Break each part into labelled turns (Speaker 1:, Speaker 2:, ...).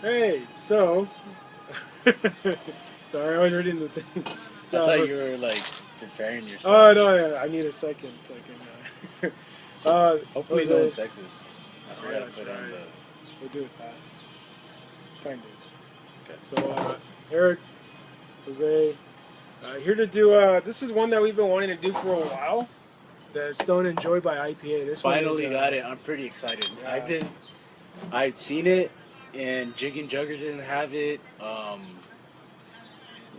Speaker 1: Hey, so sorry, I was reading the thing.
Speaker 2: I
Speaker 1: So,
Speaker 2: thought you were like preparing
Speaker 1: oh
Speaker 2: yourself.
Speaker 1: no, yeah, I need a second.
Speaker 2: Hopefully, no one
Speaker 1: Jose.
Speaker 2: texts us. I
Speaker 1: Oh yeah,
Speaker 2: forgot to
Speaker 1: that's
Speaker 2: put on
Speaker 1: right.
Speaker 2: the.
Speaker 1: We'll do it fast, kind of.
Speaker 2: Okay.
Speaker 1: So, Eric, Jose, here to do. This is one that we've been wanting to do for a while. The Stone and Joy by IPA. This one is.
Speaker 2: Finally got it. I'm pretty excited.
Speaker 1: Yeah.
Speaker 2: I'd seen it, and Jig and Jugger didn't have it.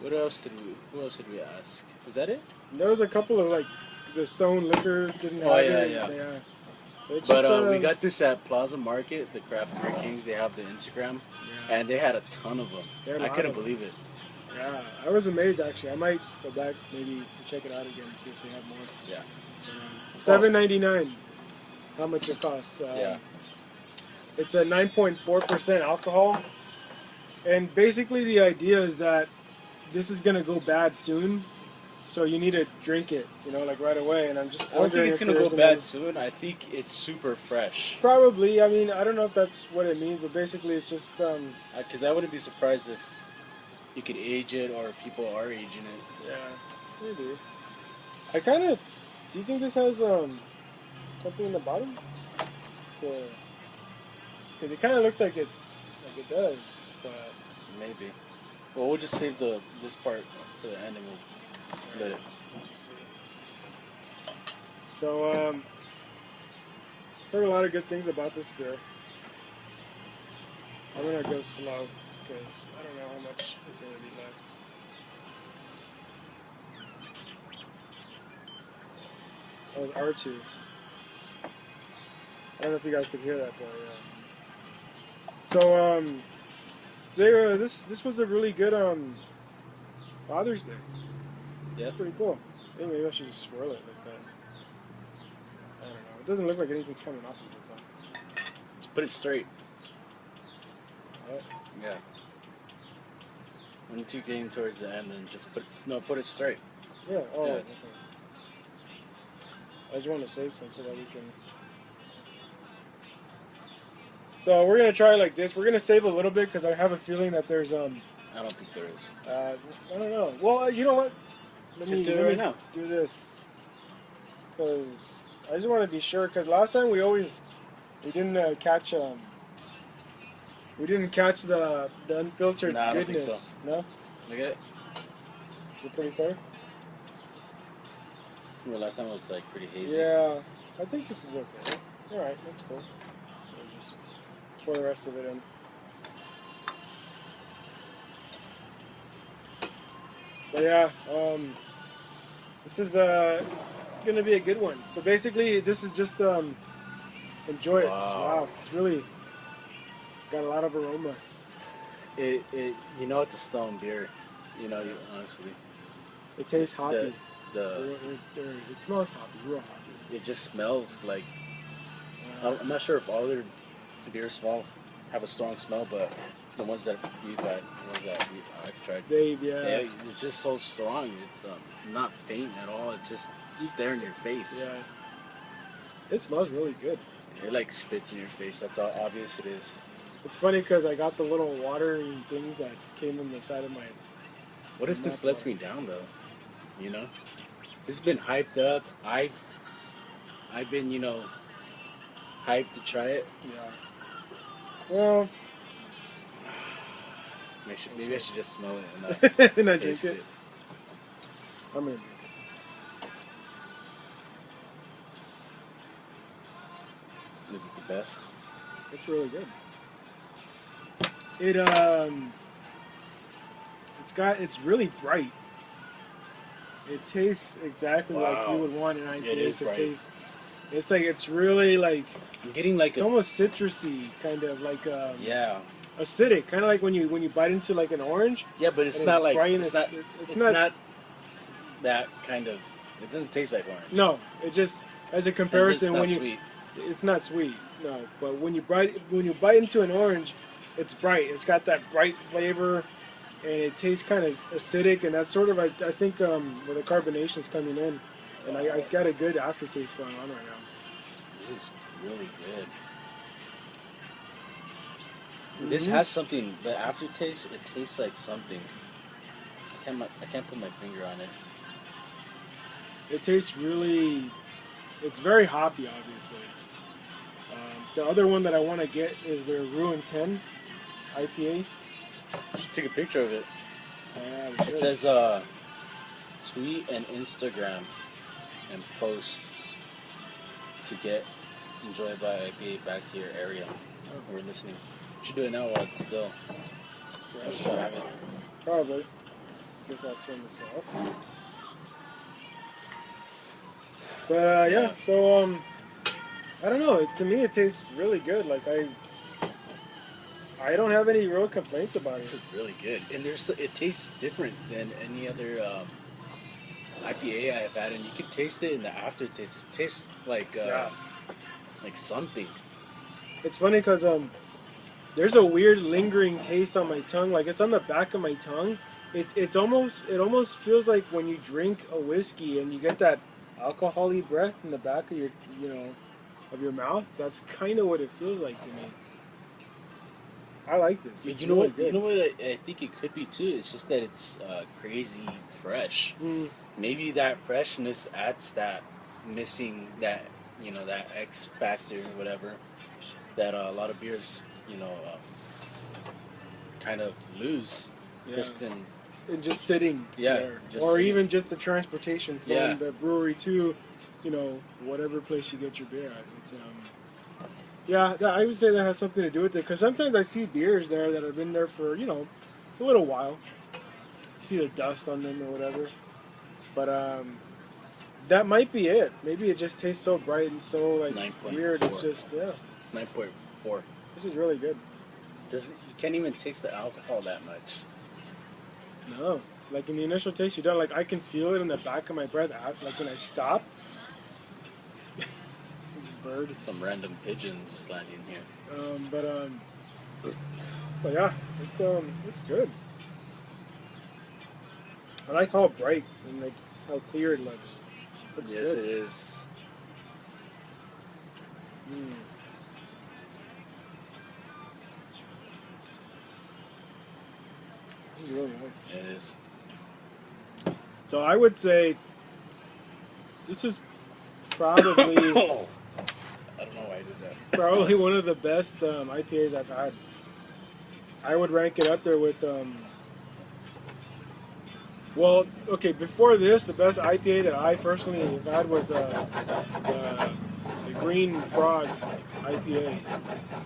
Speaker 2: What else did we? Who else did we ask? Was that it?
Speaker 1: There was a couple of like the Stone Liquor didn't
Speaker 2: Oh
Speaker 1: have
Speaker 2: yeah,
Speaker 1: it.
Speaker 2: yeah.
Speaker 1: Yeah. So it's
Speaker 2: But
Speaker 1: just
Speaker 2: we got this at Plaza Market, the Craft Beer Kings. They have the Instagram,
Speaker 1: yeah.
Speaker 2: and they had a ton of them.
Speaker 1: There are a
Speaker 2: I
Speaker 1: lot
Speaker 2: couldn't
Speaker 1: of them.
Speaker 2: believe it.
Speaker 1: Yeah, I was amazed actually. I might go back maybe and check it out again and see if they have more.
Speaker 2: Yeah.
Speaker 1: $7.99. How much it costs?
Speaker 2: Yeah.
Speaker 1: It's a 9.4% alcohol, and basically the idea is that this is gonna go bad soon, so you need to drink it, like right away. And I'm just
Speaker 2: I don't think
Speaker 1: wondering
Speaker 2: it's
Speaker 1: if
Speaker 2: gonna go
Speaker 1: there's
Speaker 2: bad soon. I think it's super fresh.
Speaker 1: Probably. I mean, I don't know if that's what it means, but basically it's just
Speaker 2: Because I wouldn't be surprised if you could age it or if people are aging it.
Speaker 1: yeah, maybe. I kind of. Do you think this has something in the bottom? Because it kind of looks like it does, but
Speaker 2: Maybe. Well, we'll just save this part to the end and we'll split it.
Speaker 1: let's just see. So heard a lot of good things about this beer. I'm gonna go slow because I don't know how much is gonna be left. That was R2. I don't know if you guys could hear that though. Yeah. So this was a really good Father's Day.
Speaker 2: Yeah.
Speaker 1: It's pretty cool. I think maybe I should just swirl it like that. I don't know. It doesn't look like anything's coming off of it though.
Speaker 2: Just put it straight.
Speaker 1: Right?
Speaker 2: Yeah. When you're getting towards the end, then just put it straight.
Speaker 1: Yeah. Oh.
Speaker 2: Yeah.
Speaker 1: Okay. I just want to save some so that we can. So we're gonna try like this. We're gonna save a little bit because I have a feeling that there's
Speaker 2: I don't think there is.
Speaker 1: I don't know. Well, you know what?
Speaker 2: Just do it right now.
Speaker 1: Do this because I just want to be sure. Because last time we didn't catch the unfiltered
Speaker 2: Nah, I don't think
Speaker 1: goodness.
Speaker 2: so.
Speaker 1: No,
Speaker 2: Look at it.
Speaker 1: is it pretty clear?
Speaker 2: Remember last time it was like pretty hazy.
Speaker 1: Yeah, I think this is okay. All right, that's cool. So we'll just pour the rest of it in. But yeah, this is gonna be a good one. So basically, this is just enjoy it. Wow, it's got a lot of aroma.
Speaker 2: It's a stone beer. Honestly,
Speaker 1: It tastes hoppy.
Speaker 2: the
Speaker 1: It smells hoppy, real hoppy.
Speaker 2: it just smells like. I'm not sure if all their beers have a strong smell, but the ones that I've tried, it's just so strong. It's not faint at all. It's just there in your face.
Speaker 1: Yeah, it smells really good.
Speaker 2: It like spits in your face. That's how obvious it is.
Speaker 1: It's funny because I got the little watering things that came in the side of my.
Speaker 2: What if this lets me down though? This has been hyped up. I've been hyped to try it.
Speaker 1: Yeah. Well,
Speaker 2: Maybe I should just smell it and
Speaker 1: and I
Speaker 2: not
Speaker 1: drink
Speaker 2: taste
Speaker 1: it.
Speaker 2: it.
Speaker 1: I'm gonna.
Speaker 2: Is it the best?
Speaker 1: It's really good. It it's really bright. It tastes exactly like you would want an IPA to
Speaker 2: bright.
Speaker 1: taste. It's like it's really like
Speaker 2: I'm getting like
Speaker 1: it's almost citrusy, kind of like
Speaker 2: yeah.
Speaker 1: acidic, kind of like when you bite into like an orange.
Speaker 2: Yeah, but it's
Speaker 1: and
Speaker 2: not like
Speaker 1: bright and
Speaker 2: it's not that kind of. It doesn't taste like orange.
Speaker 1: No, it just as a
Speaker 2: And
Speaker 1: comparison
Speaker 2: it's not
Speaker 1: when you
Speaker 2: sweet.
Speaker 1: it's not sweet. No, but when you bite into an orange, it's bright. It's got that bright flavor, and it tastes kind of acidic, and that's sort of I think where the carbonation's coming in, and I got a good aftertaste going on right now.
Speaker 2: This is really good. This has something. The aftertaste, it tastes like something. I can't put my finger on it.
Speaker 1: It tastes really. It's very hoppy, obviously. The other one that I want to get is their Ruin 10 IPA.
Speaker 2: You should take a picture of it.
Speaker 1: Yeah,
Speaker 2: it says tweet and Instagram and post to get enjoyed by IPA back to your area. Oh. We're listening. You should do it now while it's still. I just don't have it.
Speaker 1: Probably. Guess I'll turn this off. But yeah, so I don't know. To me, it tastes really good. Like I don't have any real complaints about
Speaker 2: This is really good, and it tastes different than any other IPA I've had, and you can taste it in the aftertaste. It tastes like something.
Speaker 1: It's funny because there's a weird lingering taste on my tongue. Like it's on the back of my tongue. It almost feels like when you drink a whiskey and you get that alcohol-y breath in the back of your mouth. That's kind of what it feels like to me. I like this.
Speaker 2: You know what? You know what I think it could be too. It's just that it's crazy fresh. Maybe that freshness adds that missing that X factor or whatever that a lot of beers kind of lose just in
Speaker 1: just sitting there, or sitting. Even just the transportation from the brewery to whatever place you get your beer at. It's I would say that has something to do with it, because sometimes I see beers there that have been there for a little while. You see the dust on them or whatever, but that might be it. Maybe it just tastes so bright and so weird. It's just
Speaker 2: It's 9.4.
Speaker 1: This is really good.
Speaker 2: You can't even taste the alcohol that much.
Speaker 1: No, like in the initial taste, you don't I can feel it in the back of my breath. Like when I stop. Bird.
Speaker 2: Some random pigeon just landing here.
Speaker 1: But yeah, it's good. I like how bright and how clear it looks. Looks
Speaker 2: yes,
Speaker 1: good.
Speaker 2: It is.
Speaker 1: This is really nice.
Speaker 2: It is.
Speaker 1: So I would say this is probably.
Speaker 2: I don't know why I did that.
Speaker 1: Probably one of the best IPAs I've had. I would rank it up there with. Well, okay. Before this, the best IPA that I personally have had was the Green Frog IPA,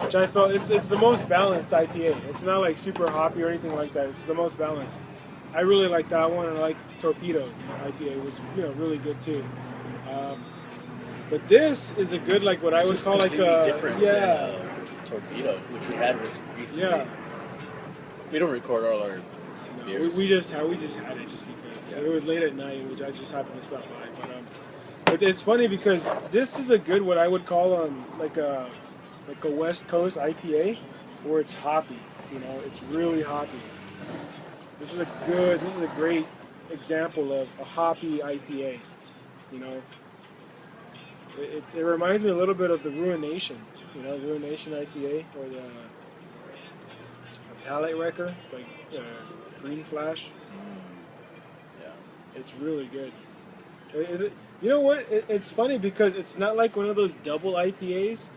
Speaker 1: which I felt it's the most balanced IPA. It's not like super hoppy or anything like that. It's the most balanced. I really like that one, and I like Torpedo IPA, which really good too. But this is a good what I would call
Speaker 2: different than Torpedo, which we had recently. Yeah. We don't record all our beers.
Speaker 1: We just had it just because it was late at night, which I just happened to stop by. But it's funny because this is a good what I would call like a West Coast IPA, where it's hoppy. It's really hoppy. This is a great example of a hoppy IPA. It reminds me a little bit of the Ruination, Ruination IPA, or the Palate Wrecker, Green Flash.
Speaker 2: Yeah,
Speaker 1: it's really good. You know what? It's funny because it's not like one of those double IPAs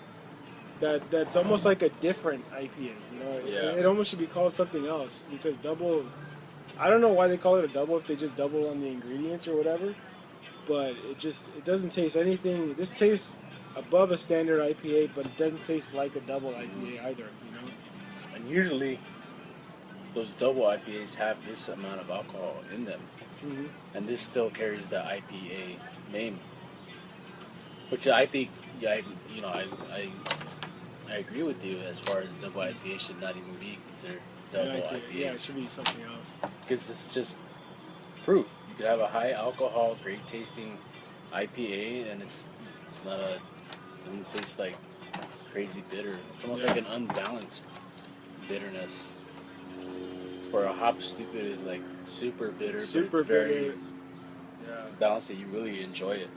Speaker 1: that's almost like a different IPA. It almost should be called something else, because double. I don't know why they call it a double if they just double on the ingredients or whatever. But it doesn't taste anything. This tastes above a standard IPA, but it doesn't taste like a double IPA either.
Speaker 2: And usually, those double IPAs have this amount of alcohol in them, and this still carries the IPA name, which I think, I agree with you as far as double IPA should not even be considered double IPA.
Speaker 1: Yeah, it should be something else.
Speaker 2: Because it's just proof. You could have a high alcohol, great tasting IPA, and it doesn't taste like crazy bitter. It's almost like an unbalanced bitterness. Where a hop stupid is super bitter, but it's very balanced that you really enjoy it.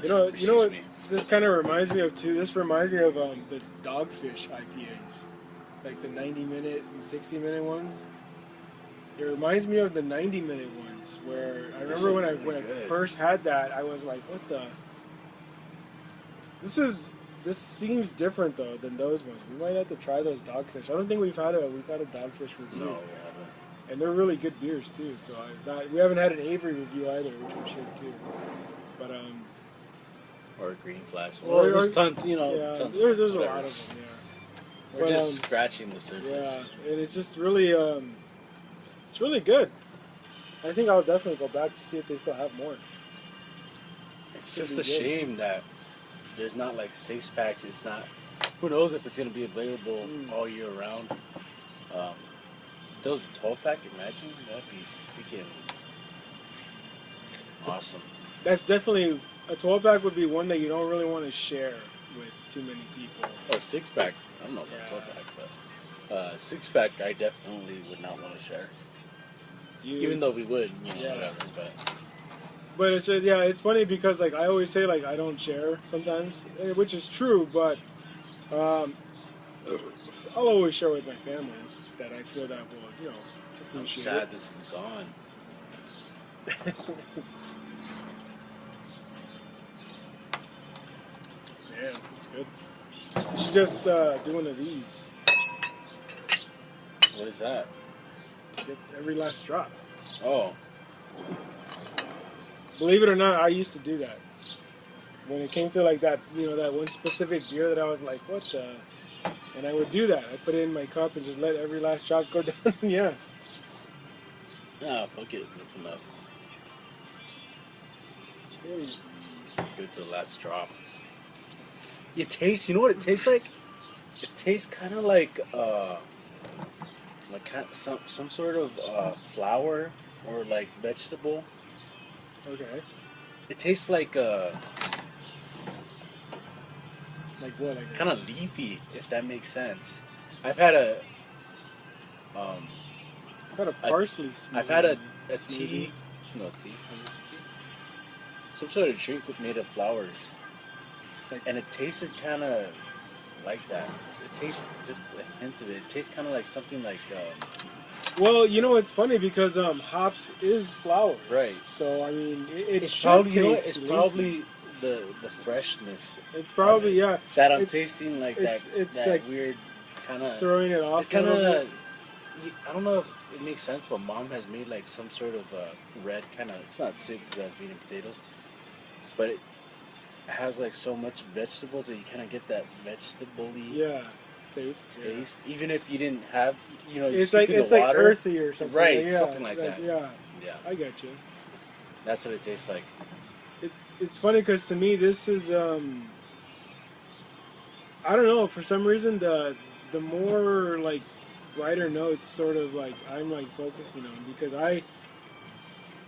Speaker 1: You know what this kind of reminds me of too? This reminds me of the Dogfish IPAs. like the 90-minute and 60-minute ones. It reminds me of the 90-minute ones where I remember when I first had that, I was like, what the? This seems different though than those ones. We might have to try those Dogfish. I don't think we've had a Dogfish review.
Speaker 2: No, we haven't.
Speaker 1: And they're really good beers too. So we haven't had an Avery review either, which we should too. But
Speaker 2: or a Green Flash. Well, there's tons.
Speaker 1: Yeah,
Speaker 2: tons.
Speaker 1: There's a lot of them. Yeah.
Speaker 2: We're just scratching the surface.
Speaker 1: Yeah, and it's just really it's really good. I think I'll definitely go back to see if they still have more.
Speaker 2: It's just a shame that there's not like 6-packs. It's not. Who knows if it's going to be available all year round. Those 12-pack, imagine that'd be freaking awesome.
Speaker 1: That's definitely a 12-pack would be one that you don't really want to share with too many people.
Speaker 2: Or 6-pack. I don't know about 12-pack, but 6-pack I definitely would not want to share. Even though we would, whatever.
Speaker 1: But it's funny because like I always say like I don't share sometimes, which is true. But I'll always share with my family that I feel that will
Speaker 2: I'm sad this is gone.
Speaker 1: Yeah, it's good. You should just do one of these.
Speaker 2: What is that?
Speaker 1: To get every last drop.
Speaker 2: Oh.
Speaker 1: Believe it or not, I used to do that. When it came to like that, that one specific beer that I was like, what the? And I would do that. I put it in my cup and just let every last drop go down. Yeah.
Speaker 2: Ah, fuck it. That's enough. Good to the last drop. You know what it tastes like? It tastes kind of like some sort of flour or like vegetable.
Speaker 1: Okay.
Speaker 2: It tastes like
Speaker 1: what? Like
Speaker 2: kind of leafy, if that makes sense. I've had a
Speaker 1: parsley smoothie.
Speaker 2: I've had a tea. No tea. Some sort of drink made of flowers. And it tasted kind of like that. It tastes just a hint of it. It tastes kind of like something like.
Speaker 1: Well, it's funny because hops is flour,
Speaker 2: right?
Speaker 1: So I mean, it's
Speaker 2: probably probably the freshness.
Speaker 1: It's probably
Speaker 2: that I'm tasting like that. It's that like weird kind of
Speaker 1: throwing it off.
Speaker 2: Kind of. I don't know if it makes sense, but Mom has made like some sort of red kind of. It's not soup because I was eating potatoes, but it has like so much vegetables that you kind of get that vegetable-y
Speaker 1: taste.
Speaker 2: Even if you didn't have,
Speaker 1: it's like earthy or something,
Speaker 2: right? Something like that.
Speaker 1: Yeah, I get you.
Speaker 2: That's what it tastes like.
Speaker 1: It's funny because to me this is I don't know, for some reason the more like brighter notes sort of like I'm like focusing on, because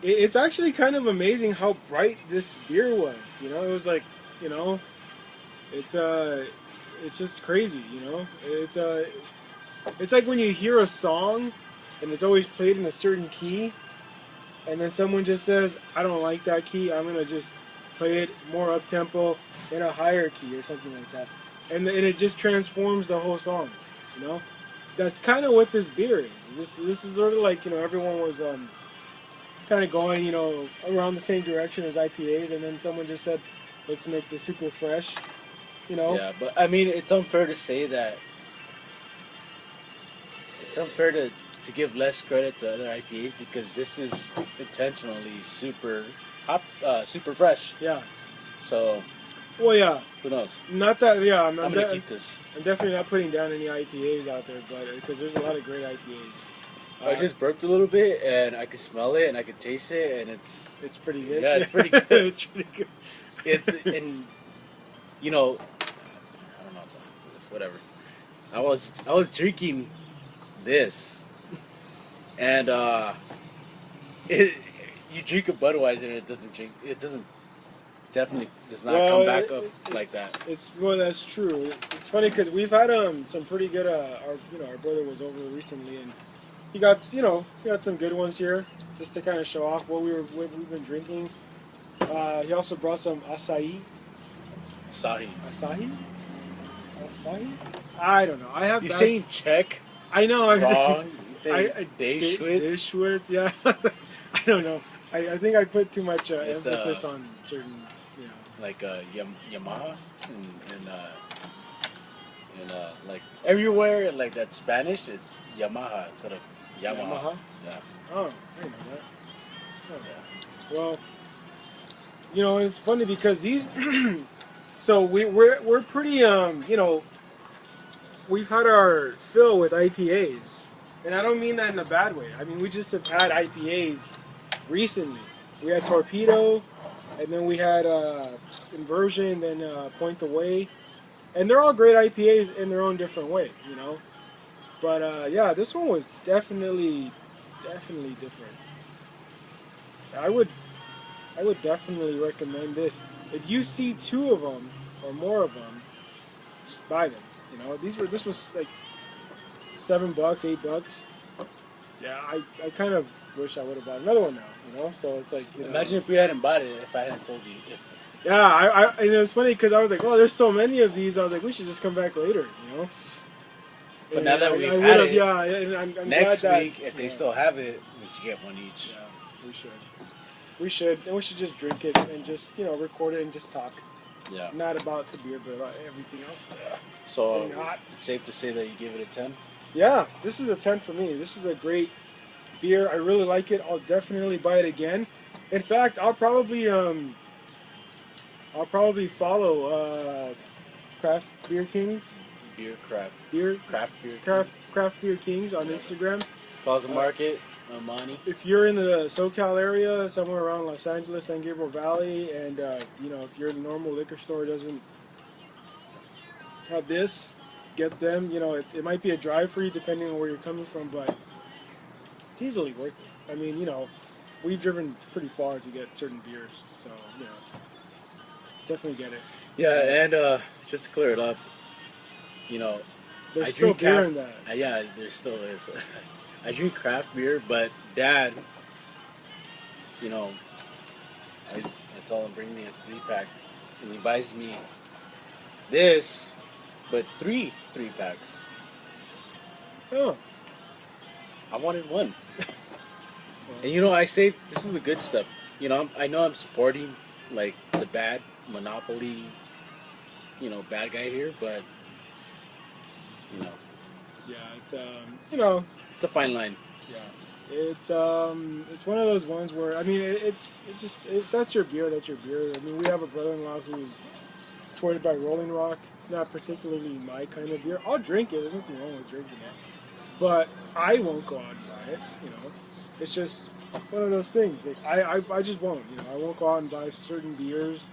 Speaker 1: it's actually kind of amazing how bright this beer was. It was like, it's just crazy. It's like when you hear a song and it's always played in a certain key, and then someone just says, I don't like that key, I'm gonna just play it more up tempo in a higher key or something like that, and it just transforms the whole song. That's kind of what this beer is. This is sort of like, everyone was kind of going, around the same direction as IPAs, and then someone just said, let's make this super fresh,
Speaker 2: Yeah, but I mean, it's unfair to say that. It's unfair to give less credit to other IPAs because this is intentionally super hot, super fresh.
Speaker 1: Yeah.
Speaker 2: So.
Speaker 1: Well, yeah.
Speaker 2: Who knows?
Speaker 1: Not that. Yeah,
Speaker 2: I'm gonna keep this.
Speaker 1: I'm definitely not putting down any IPAs out there, but because there's a lot of great IPAs.
Speaker 2: I just burped a little bit, and I could smell it, and I could taste it, and it's
Speaker 1: pretty good.
Speaker 2: Yeah, it's pretty good.
Speaker 1: It's pretty good.
Speaker 2: I don't know if this. Whatever. I was drinking this, and you drink a Budweiser, and it doesn't definitely does not come back up like that.
Speaker 1: That's true. It's funny because we've had some pretty good. Our brother was over recently, and he got some good ones here just to kind of show off what we've been drinking. He also brought some Asahi.
Speaker 2: Asahi.
Speaker 1: Asahi. I don't know. I have.
Speaker 2: You're saying Czech?
Speaker 1: I know. I'm
Speaker 2: wrong. You say
Speaker 1: Dashwitz. Yeah. I don't know. I think I put too much emphasis on certain. You know.
Speaker 2: Like Yamaha and like everywhere like that Spanish it's Yamaha instead of Yamaha. Yeah.
Speaker 1: Oh, I didn't know that. Oh. Yeah. Well, you know, it's funny because these. So we're pretty you know, we've had our fill with IPAs, and I don't mean that in a bad way. I mean we just have had IPAs recently. We had Torpedo, and then we had Inversion, then Point Away, and they're all great IPAs in their own different way, you know. But yeah, this one was definitely different. I would definitely recommend this. If you see 2 of them or more of them, just buy them. You know, this was like $7, $8. Yeah, I kind of wish I would have bought another one now. You know, so it's like you know,
Speaker 2: imagine if we hadn't bought it. If I hadn't told you.
Speaker 1: Yeah, I and it was funny because I was like, oh, there's so many of these. I was like, we should just come back later. You know.
Speaker 2: But and now that we've had it,
Speaker 1: yeah, and I'm
Speaker 2: next
Speaker 1: glad
Speaker 2: week, if they still have it, we should get one each.
Speaker 1: Yeah, we should. And we should just drink it and just, you know, record it and just talk.
Speaker 2: Yeah.
Speaker 1: Not about the beer, but about everything else.
Speaker 2: So it's safe to say that you give it a 10?
Speaker 1: Yeah, this is a 10 for me. This is a great beer. I really like it. I'll definitely buy it again. In fact, I'll probably follow Craft Beer Kings. Craft Beer Kings on Instagram.
Speaker 2: Plaza Market. Money.
Speaker 1: If you're in the SoCal area, somewhere around Los Angeles, San Gabriel Valley, and you know, if your normal liquor store doesn't have this, get them. You know, it might be a drive for you depending on where you're coming from, but it's easily worth it. I mean, you know, we've driven pretty far to get certain beers, so you know, definitely get it.
Speaker 2: Yeah, and just to clear it up, you know,
Speaker 1: there's still beer in that.
Speaker 2: Yeah, there still is. I drink craft beer, but Dad, you know, I tell him bring me a 3-pack, and he buys me this, but 3 3-packs.
Speaker 1: Oh,
Speaker 2: I wanted one, and you know, I say this is the good stuff. You know, I know I'm supporting like the bad monopoly, you know, bad guy here, but you know,
Speaker 1: yeah, it's you know.
Speaker 2: It's a fine line.
Speaker 1: Yeah, it's one of those ones where I mean that's your beer. That's your beer. I mean, we have a brother-in-law who's supported by Rolling Rock. It's not particularly my kind of beer. I'll drink it. There's nothing wrong with drinking it, but I won't go out and buy it. You know, it's just one of those things. Like, I just won't. You know, I won't go out and buy certain beers.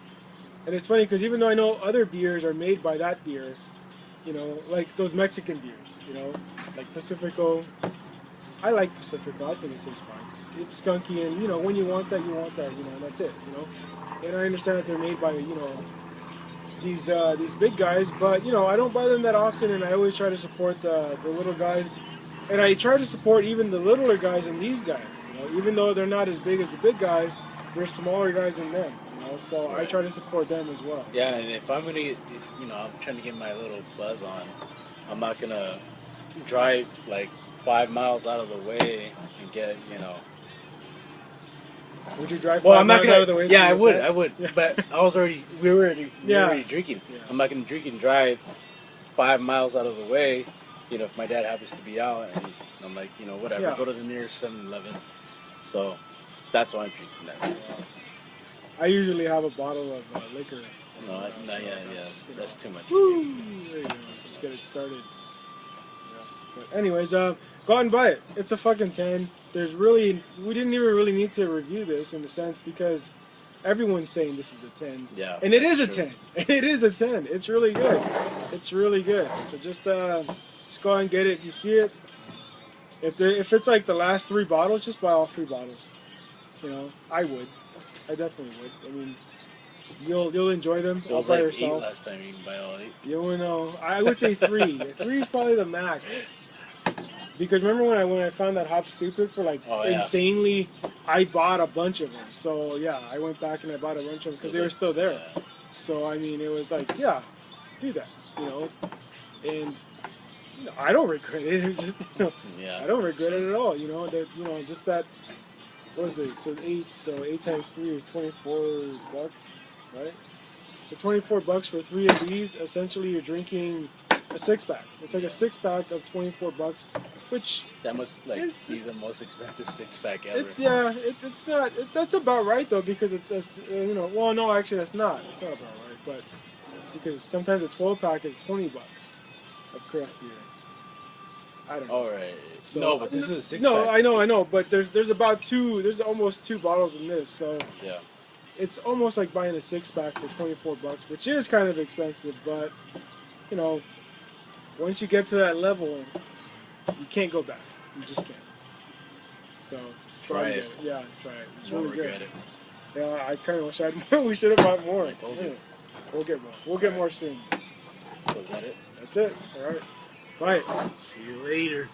Speaker 1: And it's funny because even though I know other beers are made by that beer, you know, like those Mexican beers. You know, like Pacifico. I like Pacifico. I think it tastes fine. It's skunky, and you know, when you want that, you want that. You know, and that's it. You know, and I understand that they're made by you know these big guys, but you know, I don't buy them that often, and I always try to support the little guys, and I try to support even the littler guys and these guys. You know, even though they're not as big as the big guys, they're smaller guys than them. You know, so right. I try to support them as well.
Speaker 2: Yeah, and if you know, I'm trying to get my little buzz on, I'm not gonna drive like 5 miles out of the way and get, you know.
Speaker 1: Would you drive 5 miles out of the way?
Speaker 2: Yeah, I would. Yeah. But we were already drinking. Yeah. I'm not gonna drink and drive 5 miles out of the way, you know, if my dad happens to be out, and I'm like, you know, whatever, yeah. Go to the nearest 7-Eleven. So that's why I'm drinking that.
Speaker 1: I usually have a bottle of liquor.
Speaker 2: That's too much.
Speaker 1: Woo! There you go. Just get it started. But anyways, go out and buy it. It's a fucking 10. We didn't even really need to review this in a sense because everyone's saying this is a 10.
Speaker 2: Yeah.
Speaker 1: And it is a 10. It is a 10. It's really good. It's really good. So just go out and get it if you see it. If it's like the last 3 bottles, just buy all 3 bottles. You know, I would. I definitely would. I mean, you'll enjoy them all by yourself.
Speaker 2: 8 last time you can buy all 8.
Speaker 1: You will know. I would say 3. 3 is probably the max. Because remember when I found that Hop Stupid for insanely, I bought a bunch of them. So yeah, I went back and I bought a bunch of them because they were still there. Yeah. So I mean, it was like, yeah, do that, you know. And I don't regret it. It's just,
Speaker 2: Yeah.
Speaker 1: I don't regret it at all. That just that. What is it? So 8 times 3 is $24, right? So $24 for 3 of these. Essentially, you're drinking a 6-pack. It's like a 6-pack of $24, which
Speaker 2: that must be the most expensive 6-pack ever.
Speaker 1: It's it's not. That's about right though, because it's Well, no, actually, that's not. It's not about right, but because sometimes a 12-pack is $20 of craft beer. I don't know.
Speaker 2: All right. So, no, but this is a 6-pack.
Speaker 1: No, I know, but there's about two. There's almost 2 bottles in this, so
Speaker 2: yeah.
Speaker 1: It's almost like buying a 6-pack for $24, which is kind of expensive, but once you get to that level, you can't go back. You just can't. So
Speaker 2: try it.
Speaker 1: Yeah, try it.
Speaker 2: You won't regret it.
Speaker 1: Yeah, I kind of wish I had more. We should have bought more.
Speaker 2: I told you.
Speaker 1: We'll get more. We'll get more soon.
Speaker 2: So is that it?
Speaker 1: That's it. All right. Bye.
Speaker 2: See you later.